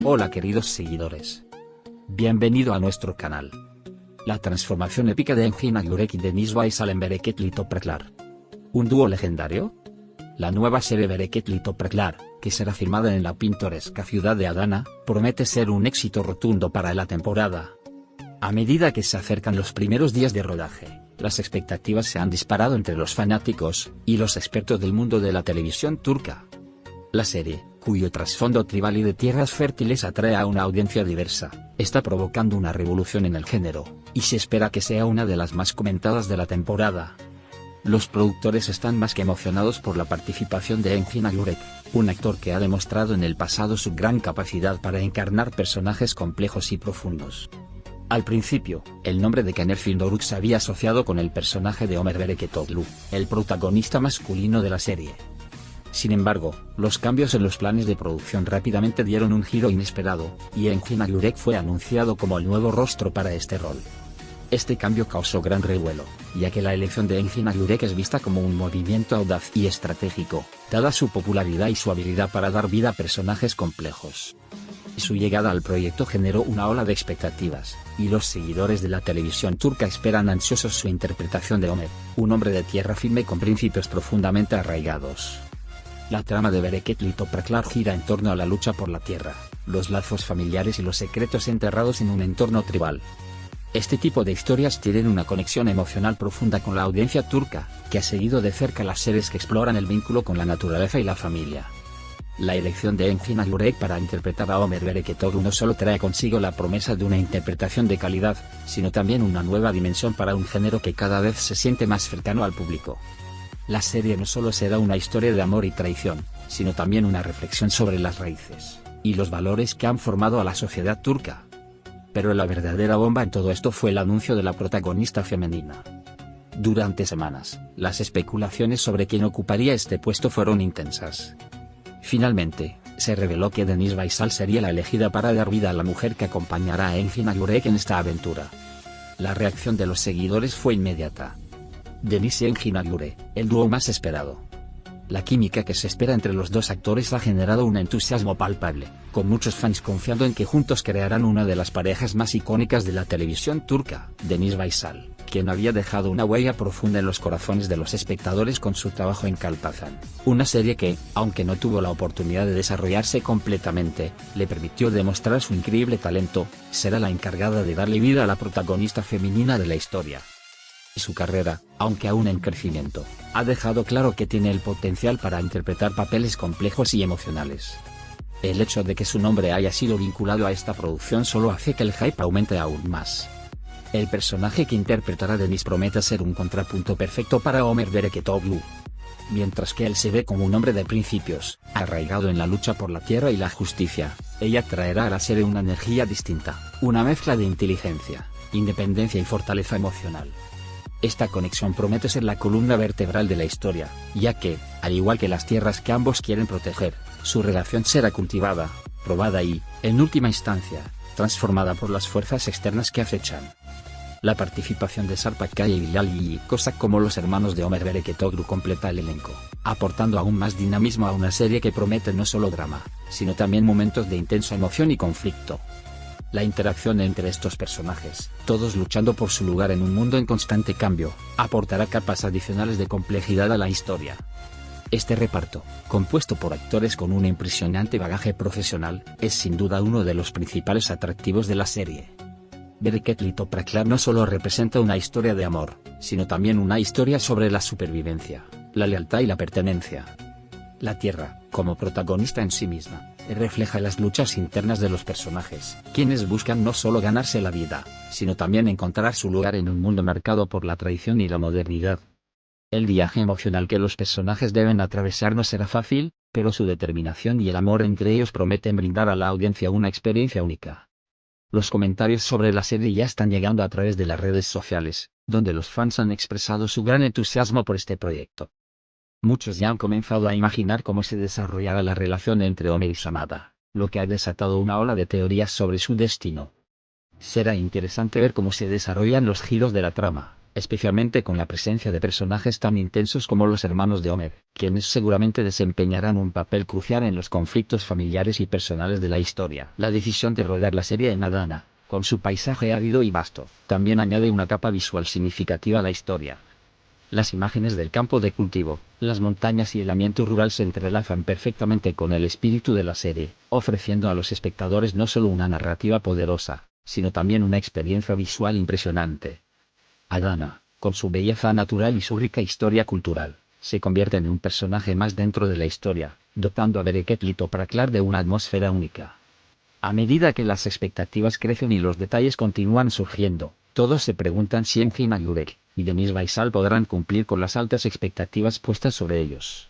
Hola queridos seguidores. Bienvenido a nuestro canal. La transformación épica de Engin Agurek y Deniz Baysal en Bereketli Topraklar. ¿Un dúo legendario? La nueva serie Bereketli Topraklar, que será filmada en la pintoresca ciudad de Adana, promete ser un éxito rotundo para la temporada. A medida que se acercan los primeros días de rodaje, las expectativas se han disparado entre los fanáticos y los expertos del mundo de la televisión turca. La serie, cuyo trasfondo tribal y de tierras fértiles atrae a una audiencia diversa, está provocando una revolución en el género, y se espera que sea una de las más comentadas de la temporada. Los productores están más que emocionados por la participación de Engin Agurek, un actor que ha demostrado en el pasado su gran capacidad para encarnar personajes complejos y profundos. Al principio, el nombre de Caner Fildoruk se había asociado con el personaje de Ömer Bereketoglu, el protagonista masculino de la serie. Sin embargo, los cambios en los planes de producción rápidamente dieron un giro inesperado, y Engin Agurek fue anunciado como el nuevo rostro para este rol. Este cambio causó gran revuelo, ya que la elección de Engin Agurek es vista como un movimiento audaz y estratégico, dada su popularidad y su habilidad para dar vida a personajes complejos. Su llegada al proyecto generó una ola de expectativas, y los seguidores de la televisión turca esperan ansiosos su interpretación de Ömer, un hombre de tierra firme con principios profundamente arraigados. La trama de Bereketli Topraklar gira en torno a la lucha por la tierra, los lazos familiares y los secretos enterrados en un entorno tribal. Este tipo de historias tienen una conexión emocional profunda con la audiencia turca, que ha seguido de cerca las series que exploran el vínculo con la naturaleza y la familia. La elección de Engin Agurek para interpretar a Ömer Bereketoglu no solo trae consigo la promesa de una interpretación de calidad, sino también una nueva dimensión para un género que cada vez se siente más cercano al público. La serie no solo será una historia de amor y traición, sino también una reflexión sobre las raíces y los valores que han formado a la sociedad turca. Pero la verdadera bomba en todo esto fue el anuncio de la protagonista femenina. Durante semanas, las especulaciones sobre quién ocuparía este puesto fueron intensas. Finalmente, se reveló que Deniz Baysal sería la elegida para dar vida a la mujer que acompañará a Engin Agurek en esta aventura. La reacción de los seguidores fue inmediata. Deniz y Engin Agurek, el dúo más esperado. La química que se espera entre los dos actores ha generado un entusiasmo palpable, con muchos fans confiando en que juntos crearán una de las parejas más icónicas de la televisión turca, Deniz Baysal, quien había dejado una huella profunda en los corazones de los espectadores con su trabajo en Kalpazan, una serie que, aunque no tuvo la oportunidad de desarrollarse completamente, le permitió demostrar su increíble talento. Será la encargada de darle vida a la protagonista femenina de la historia. Su carrera, aunque aún en crecimiento, ha dejado claro que tiene el potencial para interpretar papeles complejos y emocionales. El hecho de que su nombre haya sido vinculado a esta producción solo hace que el hype aumente aún más. El personaje que interpretará Deniz promete ser un contrapunto perfecto para Ömer Bereketoglu. Mientras que él se ve como un hombre de principios, arraigado en la lucha por la tierra y la justicia, ella traerá a la serie una energía distinta, una mezcla de inteligencia, independencia y fortaleza emocional. Esta conexión promete ser la columna vertebral de la historia, ya que, al igual que las tierras que ambos quieren proteger, su relación será cultivada, probada y, en última instancia, transformada por las fuerzas externas que acechan. La participación de Sarp Akkaya y Bilal y Kosak como los hermanos de Ömer Bereketoglu completa el elenco, aportando aún más dinamismo a una serie que promete no solo drama, sino también momentos de intensa emoción y conflicto. La interacción entre estos personajes, todos luchando por su lugar en un mundo en constante cambio, aportará capas adicionales de complejidad a la historia. Este reparto, compuesto por actores con un impresionante bagaje profesional, es sin duda uno de los principales atractivos de la serie. Bereketli Topraklar no solo representa una historia de amor, sino también una historia sobre la supervivencia, la lealtad y la pertenencia. La tierra, como protagonista en sí misma, refleja las luchas internas de los personajes, quienes buscan no solo ganarse la vida, sino también encontrar su lugar en un mundo marcado por la tradición y la modernidad. El viaje emocional que los personajes deben atravesar no será fácil, pero su determinación y el amor entre ellos prometen brindar a la audiencia una experiencia única. Los comentarios sobre la serie ya están llegando a través de las redes sociales, donde los fans han expresado su gran entusiasmo por este proyecto. Muchos ya han comenzado a imaginar cómo se desarrollará la relación entre Ömer y su amada, lo que ha desatado una ola de teorías sobre su destino. Será interesante ver cómo se desarrollan los giros de la trama, especialmente con la presencia de personajes tan intensos como los hermanos de Homer, quienes seguramente desempeñarán un papel crucial en los conflictos familiares y personales de la historia. La decisión de rodar la serie en Adana, con su paisaje árido y vasto, también añade una capa visual significativa a la historia. Las imágenes del campo de cultivo, las montañas y el ambiente rural se entrelazan perfectamente con el espíritu de la serie, ofreciendo a los espectadores no solo una narrativa poderosa, sino también una experiencia visual impresionante. Adana, con su belleza natural y su rica historia cultural, se convierte en un personaje más dentro de la historia, dotando a Bereket Litopraklar de una atmósfera única. A medida que las expectativas crecen y los detalles continúan surgiendo, todos se preguntan si Engin Agyurek y Deniz Baysal podrán cumplir con las altas expectativas puestas sobre ellos.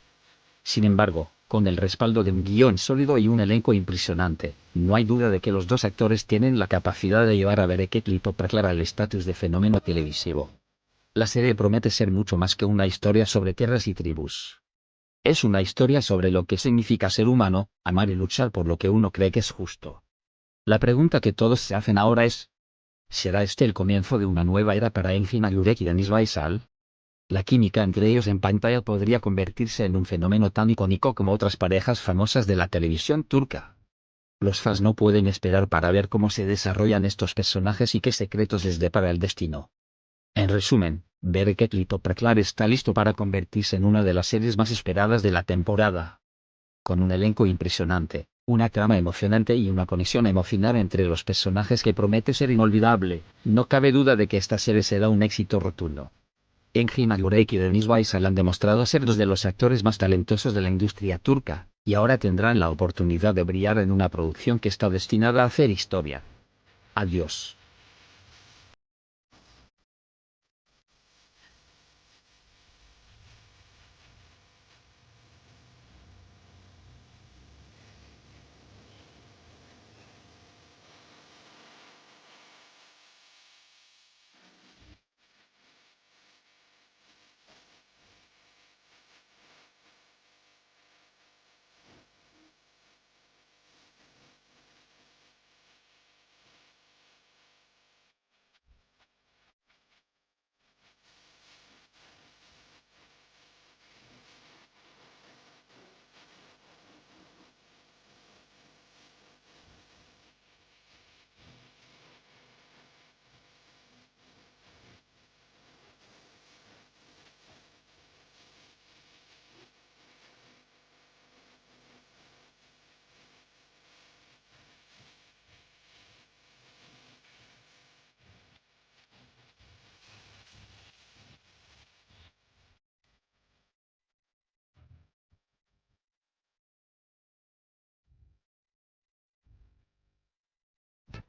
Sin embargo, con el respaldo de un guión sólido y un elenco impresionante, no hay duda de que los dos actores tienen la capacidad de llevar a Bereket Litopraklar al estatus de fenómeno televisivo. La serie promete ser mucho más que una historia sobre tierras y tribus. Es una historia sobre lo que significa ser humano, amar y luchar por lo que uno cree que es justo. La pregunta que todos se hacen ahora es: ¿será este el comienzo de una nueva era para Engin Agyurek y Deniz Baysal? La química entre ellos en pantalla podría convertirse en un fenómeno tan icónico como otras parejas famosas de la televisión turca. Los fans no pueden esperar para ver cómo se desarrollan estos personajes y qué secretos les depara el destino. En resumen, Bereket Litopraklar está listo para convertirse en una de las series más esperadas de la temporada. Con un elenco impresionante, una trama emocionante y una conexión emocional entre los personajes que promete ser inolvidable, no cabe duda de que esta serie será un éxito rotundo. Engin Agyurek y Deniz Baysal han demostrado ser dos de los actores más talentosos de la industria turca, y ahora tendrán la oportunidad de brillar en una producción que está destinada a hacer historia. Adiós.